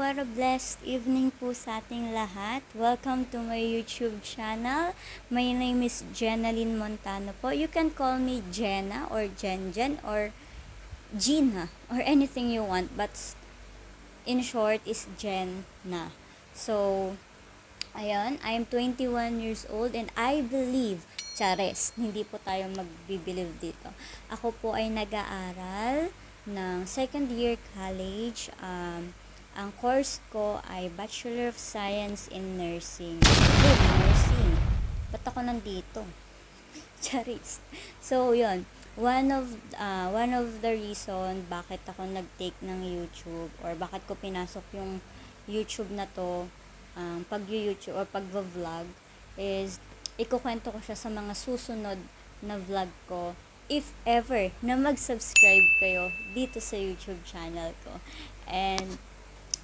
what a blessed evening po sa ating lahat. Welcome to my YouTube channel. My name is Jenaline Montano po. You can call me Jenna or Jenjen or Gina or anything you want, but in short is Jenna. So, ayun, I am 21 years old and I believe, Chares, hindi po tayo magbibilive dito. Ako po ay nag-aaral ng second year college. Ang course ko ay Bachelor of Science in Nursing. Nursing. Ba't ako nandito? Charis. So, yun. One of the reason bakit ako nag-take ng YouTube or bakit ko pinasok yung YouTube na to, pag-YouTube or pag-vlog is ikukwento ko siya sa mga susunod na vlog ko if ever na mag-subscribe kayo dito sa YouTube channel ko. And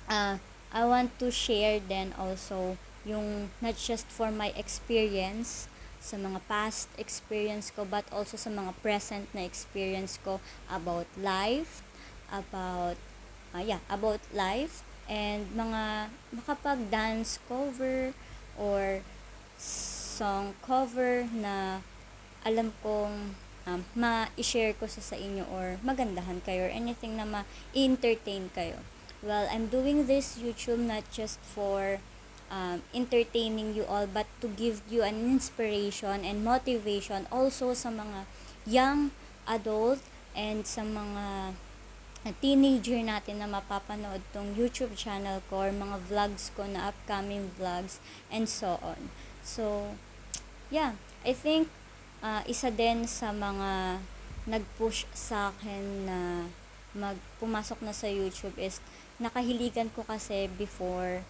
I want to share then also yung not just for my experience sa mga past experience ko but also sa mga present na experience ko about life, about life and mga makapag-dance cover or song cover na alam kong ma-share ko sa inyo or magandahan kayo or anything na ma-entertain kayo. Well, I'm doing this YouTube not just for entertaining you all but to give you an inspiration and motivation also sa mga young adult and sa mga teenager natin na mapapanood tong YouTube channel ko or mga vlogs ko na upcoming vlogs and so on. So, yeah, I think isa din sa mga nag-push sa akin na pumasok na sa YouTube is nakahiligan ko kasi before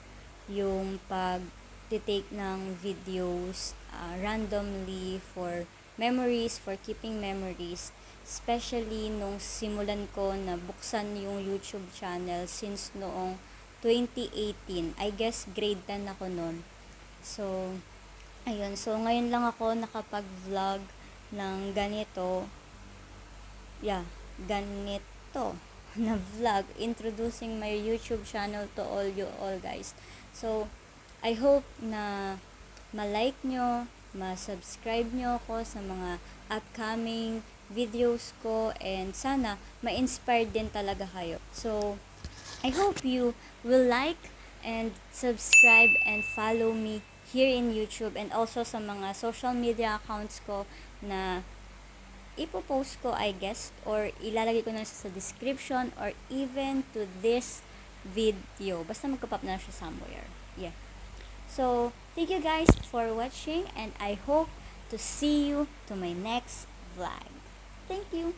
yung pag-take ng videos randomly for memories, for keeping memories, especially nung simulan ko na buksan yung YouTube channel since noong 2018. I guess grade 10 ako noon. So, ayun. So, ngayon lang ako nakapag-vlog ng ganito. Yeah, ganito na vlog introducing my YouTube channel to all you all guys. So, I hope na ma-like nyo, ma-subscribe nyo ako sa mga upcoming videos ko and sana ma-inspire din talaga kayo. So, I hope you will like and subscribe and follow me here in YouTube and also sa mga social media accounts ko na ipopost ko I guess or ilalagay ko na sa description or even to this video. Basta magka-pop na siya somewhere. Yeah. So, thank you guys for watching and I hope to see you to my next vlog. Thank you!